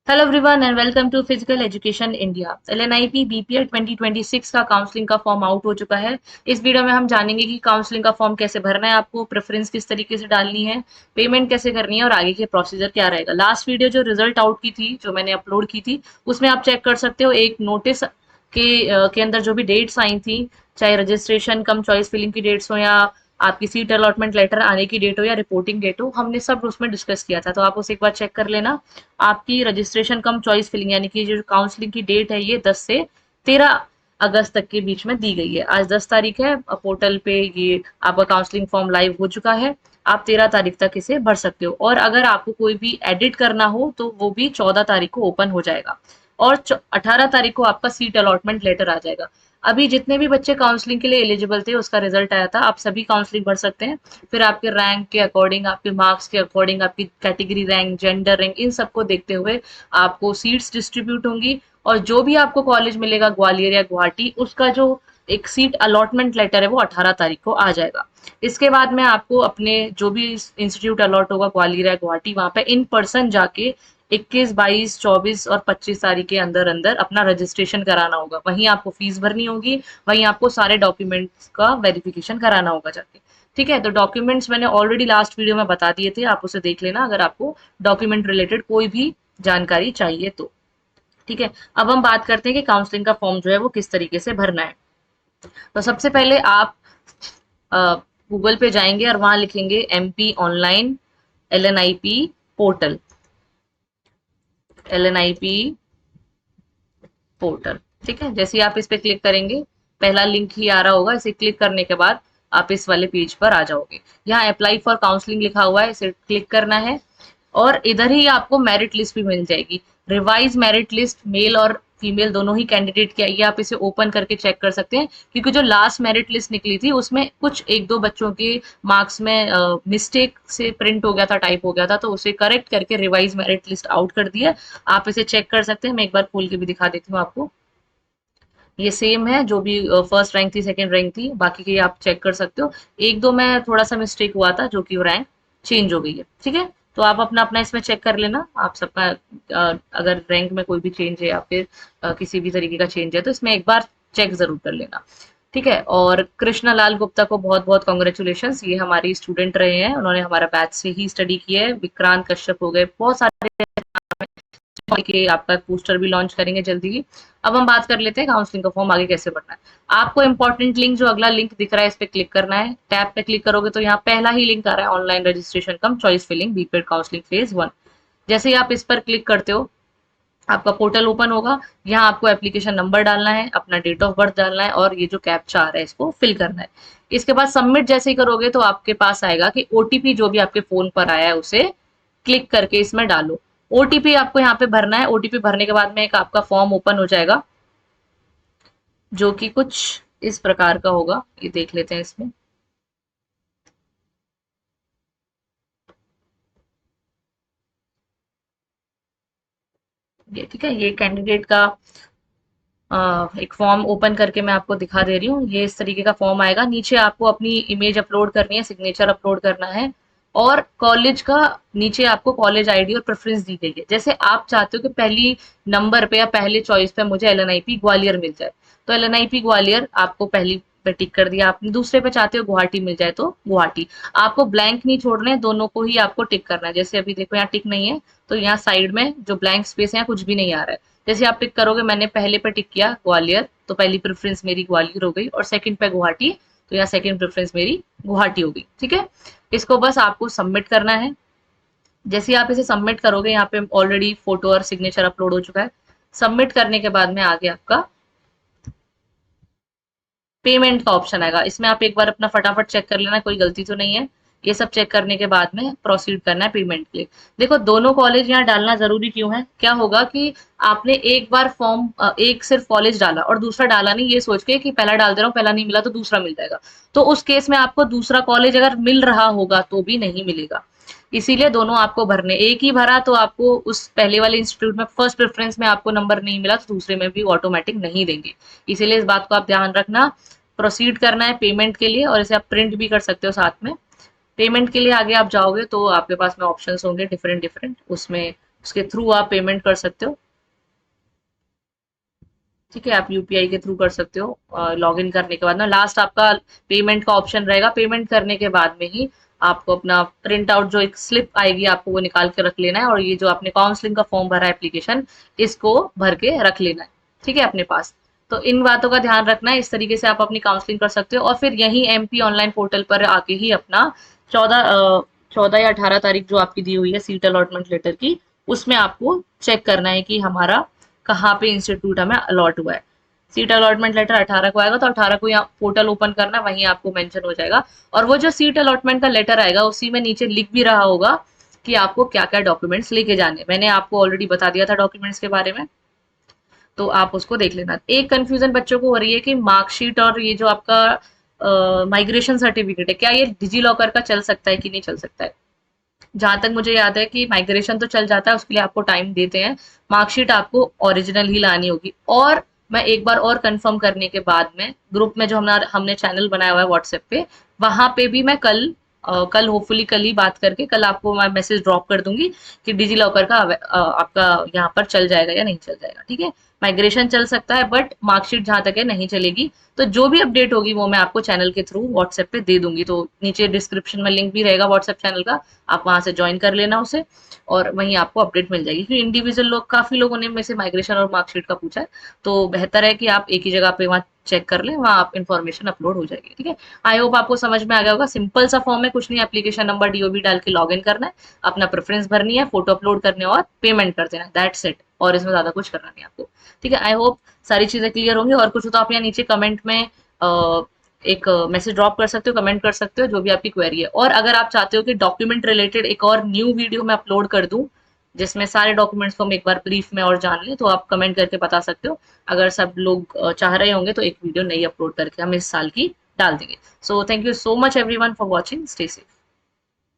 Hello everyone and welcome to physical education India. LNIP BPL 2026 का counselling का form out हो चुका है। इस वीडियो में हम जानेंगे कि काउंसलिंग का फॉर्म कैसे भरना है, आपको प्रेफरेंस किस तरीके से डालनी है, पेमेंट कैसे करनी है और आगे के प्रोसीजर क्या रहेगा। लास्ट वीडियो जो रिजल्ट आउट की थी, जो मैंने अपलोड की थी, उसमें आप चेक कर सकते हो। एक नोटिस के अंदर जो भी डेट्स आई थी, चाहे रजिस्ट्रेशन कम चॉइस फिलिंग की डेट्स हो या आपकी सीट अलॉटमेंट लेटर आने की डेट हो या रिपोर्टिंग डेट हो, हमने सब उसमें डिस्कस किया था। तो आप उसे एक बार चेक कर लेना। आपकी रजिस्ट्रेशन कम चॉइस फिलिंग यानी कि जो काउंसलिंग की डेट है, ये 10 से 13 अगस्त तक के बीच में दी गई है। आज 10 तारीख है। पोर्टल पे ये आपका काउंसलिंग फॉर्म लाइव हो चुका है। आप 13 तारीख तक इसे भर सकते हो और अगर आपको कोई भी एडिट करना हो तो वो भी 14 तारीख को ओपन हो जाएगा और 18 तारीख को आपका सीट अलॉटमेंट लेटर आ जाएगा। अभी जितने भी बच्चे काउंसलिंग के लिए एलिजिबल थे उसका रिजल्ट आया था। आप सभी काउंसलिंग भर सकते हैं। फिर आपके रैंक के अकॉर्डिंग, आपके मार्क्स के अकॉर्डिंग, आपकी कैटेगरी रैंक, जेंडर रैंक, इन सबको देखते हुए आपको सीट्स डिस्ट्रीब्यूट होंगी और जो भी आपको कॉलेज मिलेगा ग्वालियर या गुवाहाटी, उसका जो एक सीट अलॉटमेंट लेटर है वो 18 तारीख को आ जाएगा। इसके बाद में आपको अपने जो भी इंस्टीट्यूट अलॉट होगा ग्वालियर या गुवाहाटी, वहां पे इन पर्सन जाके 21, 22, 24 और 25 तारीख के अंदर अंदर अपना रजिस्ट्रेशन कराना होगा। वहीं आपको फीस भरनी होगी, वहीं आपको सारे डॉक्यूमेंट्स का वेरिफिकेशन कराना होगा जाके। ठीक है, तो डॉक्यूमेंट्स मैंने ऑलरेडी लास्ट वीडियो में बता दिए थे, आप उसे देख लेना अगर आपको डॉक्यूमेंट रिलेटेड कोई भी जानकारी चाहिए तो। ठीक है, अब हम बात करते हैं कि काउंसलिंग का फॉर्म जो है वो किस तरीके से भरना है। तो सबसे पहले आप गूगल पे जाएंगे और वहां लिखेंगे एमपी ऑनलाइन एलएनआईपी पोर्टल। एलएनआईपी पोर्टल। ठीक है, जैसे ही आप इस पे क्लिक करेंगे, पहला लिंक ही आ रहा होगा। इसे क्लिक करने के बाद आप इस वाले पेज पर आ जाओगे। यहाँ अप्लाई फॉर काउंसलिंग लिखा हुआ है, इसे क्लिक करना है और इधर ही आपको मेरिट लिस्ट भी मिल जाएगी। रिवाइज मेरिट लिस्ट, मेल और फीमेल दोनों ही कैंडिडेट की आई है। आप इसे ओपन करके चेक कर सकते हैं क्योंकि जो लास्ट मेरिट लिस्ट निकली थी उसमें कुछ एक दो बच्चों के मार्क्स में मिस्टेक से प्रिंट हो गया था, टाइप हो गया था, तो उसे करेक्ट करके रिवाइज मेरिट लिस्ट आउट कर दिया। आप इसे चेक कर सकते हैं। मैं एक बार खोल के भी दिखा देती हूँ आपको। ये सेम है, जो भी फर्स्ट रैंक थी, सेकंड रैंक थी, बाकी के आप चेक कर सकते हो। एक दो में थोड़ा सा मिस्टेक हुआ था जो कि वो रैंक चेंज हो गई है। ठीक है, तो आप अपना अपना इसमें चेक कर लेना। आप सबका अगर रैंक में कोई भी चेंज है या फिर किसी भी तरीके का चेंज है तो इसमें एक बार चेक जरूर कर लेना। ठीक है, और कृष्णा लाल गुप्ता को बहुत बहुत कॉन्ग्रेचुलेशन। ये हमारी स्टूडेंट रहे हैं, उन्होंने हमारा बैच से ही स्टडी किया है। विक्रांत कश्यप हो गए, बहुत सारे के आपका पोस्टर भी लॉन्च करेंगे जल्दी ही। अब हम बात कर लेते हैं काउंसलिंग का फॉर्म आगे कैसे भरना है। आपको इंपॉर्टेंट लिंक, जो अगला लिंक दिख रहा है, इस पे क्लिक करना है। टैब पे क्लिक करोगे तो यहाँ पहला ही लिंक आ रहा है, online registration cum choice filling BPEd counselling phase 1। जैसे ही आप इस पर क्लिक करते हो, आपका पोर्टल ओपन होगा। यहाँ आपको एप्लीकेशन नंबर डालना है, अपना डेट ऑफ बर्थ डालना है और ये जो कैप्चा आ रहा है इसको फिल करना है। इसके बाद सबमिट जैसे ही करोगे तो आपके पास आएगा कि ओटीपी जो भी आपके फोन पर आया है उसे क्लिक करके इसमें डालो। ओटीपी आपको यहाँ पे भरना है। ओटीपी भरने के बाद में एक आपका फॉर्म ओपन हो जाएगा जो कि कुछ इस प्रकार का होगा। ये देख लेते हैं इसमें। ये ठीक है, ये कैंडिडेट का एक फॉर्म ओपन करके मैं आपको दिखा दे रही हूँ। ये इस तरीके का फॉर्म आएगा। नीचे आपको अपनी इमेज अपलोड करनी है, सिग्नेचर अपलोड करना है और कॉलेज का नीचे आपको कॉलेज आईडी और प्रेफरेंस दी गई है। जैसे आप चाहते हो कि पहली नंबर पे या पहले चॉइस पे मुझे एलएनआईपी ग्वालियर मिल जाए, तो एलएनआईपी ग्वालियर आपको पहली पे टिक कर दिया आपने। दूसरे पे चाहते हो गुवाहाटी मिल जाए तो गुवाहाटी। आपको ब्लैंक नहीं छोड़ने, दोनों को ही आपको टिक करना है। जैसे अभी देखो यहाँ टिक नहीं है तो यहाँ साइड में जो ब्लैंक स्पेस है कुछ भी नहीं आ रहा है। जैसे आप टिक करोगे, मैंने पहले पे टिक किया ग्वालियर तो पहली प्रेफरेंस मेरी ग्वालियर हो गई और सेकंड पे गुवाहाटी तो यहाँ सेकंड प्रेफरेंस मेरी गुवाहाटी हो गई। ठीक है, इसको बस आपको सबमिट करना है। जैसे ही आप इसे सबमिट करोगे, यहाँ पे ऑलरेडी फोटो और सिग्नेचर अपलोड हो चुका है। सबमिट करने के बाद में आगे आपका पेमेंट का ऑप्शन आएगा। इसमें आप एक बार अपना फटाफट चेक कर लेना कोई गलती तो नहीं है। ये सब चेक करने के बाद में प्रोसीड करना है पेमेंट के लिए। देखो, दोनों कॉलेज यहाँ डालना जरूरी क्यों है? क्या होगा कि आपने एक बार फॉर्म, एक सिर्फ कॉलेज डाला और दूसरा डाला नहीं, ये सोच के कि पहला डाल दे रहा हूँ, पहला नहीं मिला तो दूसरा मिल जाएगा, तो उस केस में आपको दूसरा कॉलेज अगर मिल रहा होगा तो भी नहीं मिलेगा। इसीलिए दोनों आपको भरने। एक ही भरा तो आपको उस पहले वाले इंस्टीट्यूट में फर्स्ट प्रेफरेंस में आपको नंबर नहीं मिला तो दूसरे में भी ऑटोमेटिक नहीं देंगे। इसीलिए इस बात को आप ध्यान रखना। प्रोसीड करना है पेमेंट के लिए और इसे आप प्रिंट भी कर सकते हो साथ में। पेमेंट के लिए आगे आप जाओगे तो आपके पास में ऑप्शंस होंगे डिफरेंट डिफरेंट, उसमें उसके थ्रू आप पेमेंट कर सकते हो। ठीक है, आप यूपीआई के थ्रू कर सकते हो। लॉग इन करने के बाद ना लास्ट आपका पेमेंट का ऑप्शन रहेगा। पेमेंट करने के बाद में ही आपको अपना प्रिंट आउट जो एक स्लिप आएगी आपको वो निकाल के रख लेना है, और ये जो आपने काउंसलिंग का फॉर्म भरा है एप्लीकेशन, इसको भर के रख लेना है। ठीक है, अपने पास। तो इन बातों का ध्यान रखना है। इस तरीके से आप अपनी काउंसलिंग कर सकते हो, और फिर यही एमपी ऑनलाइन पोर्टल पर आके ही अपना 14 या 18 तारीख जो आपकी दी हुई है सीट अलॉटमेंट लेटर की, उसमें आपको चेक करना है कि हमारा कहाँ पे इंस्टीट्यूट हमें अलॉट हुआ है। सीट अलॉटमेंट लेटर 18 को आएगा, तो 18 को यहाँ पोर्टल ओपन करना, वहीं आपको मेंशन हो जाएगा। और वो जो सीट अलॉटमेंट का लेटर आएगा उसी में नीचे लिख भी रहा होगा कि आपको क्या क्या डॉक्यूमेंट्स लेके जाने। मैंने आपको ऑलरेडी बता दिया था डॉक्यूमेंट्स के बारे में, तो आप उसको देख लेना। एक कंफ्यूजन बच्चों को हो रही है कि मार्कशीट और ये जो आपका माइग्रेशन सर्टिफिकेट है, क्या ये डिजी लॉकर का चल सकता है कि नहीं चल सकता है। जहां तक मुझे याद है कि माइग्रेशन तो चल जाता है, उसके लिए आपको टाइम देते हैं। मार्कशीट आपको ओरिजिनल ही लानी होगी। और मैं एक बार और कंफर्म करने के बाद में ग्रुप में जो हमने चैनल बनाया हुआ है व्हाट्सएप पे, वहां पे भी मैं कल होपफुली कल ही बात करके कल आपको मैं मैसेज ड्रॉप कर दूंगी कि डिजी लॉकर का आपका यहाँ पर चल जाएगा या नहीं चल जाएगा। ठीक है, माइग्रेशन चल सकता है बट मार्कशीट जहां तक है नहीं चलेगी। तो जो भी अपडेट होगी वो मैं आपको चैनल के थ्रू व्हाट्सएप पे दे दूंगी। तो नीचे डिस्क्रिप्शन में लिंक भी रहेगा व्हाट्सएप चैनल का, आप वहां से ज्वाइन कर लेना उसे, और वहीं आपको अपडेट मिल जाएगी। क्योंकि इंडिविजुअल लोग, काफी लोगों ने मेरे से माइग्रेशन और मार्कशीट का पूछा है, तो बेहतर है कि आप एक ही जगह पे वहाँ चेक कर लें, वहाँ आप इन्फॉर्मेशन अपलोड हो जाएगी। ठीक है, आई होप आपको समझ में आ गया होगा। सिंपल सा फॉर्म है, कुछ नहीं, एप्लीकेशन नंबर डीओबी डाल के लॉग इन करना है, अपना प्रेफरेंस भरनी है, फोटो अपलोड करने और पेमेंट कर देना, दैट्स इट। और इसमें ज्यादा कुछ करना नहीं आपको। ठीक है, आई होप सारी चीजें क्लियर होंगी। और कुछ हो तो आप यहाँ नीचे कमेंट में एक मैसेज ड्रॉप कर सकते हो, कमेंट कर सकते हो, जो भी आपकी क्वेरी है। और अगर आप चाहते हो कि डॉक्यूमेंट रिलेटेड एक और न्यू वीडियो मैं अपलोड कर दूं जिसमें सारे डॉक्यूमेंट्स को हम एक बार ब्रीफ में और जान लें, तो आप कमेंट करके बता सकते हो। अगर सब लोग चाह रहे होंगे तो एक वीडियो नई अपलोड करके हम इस साल की डाल देंगे। So thank you so much everyone for watching, stay safe.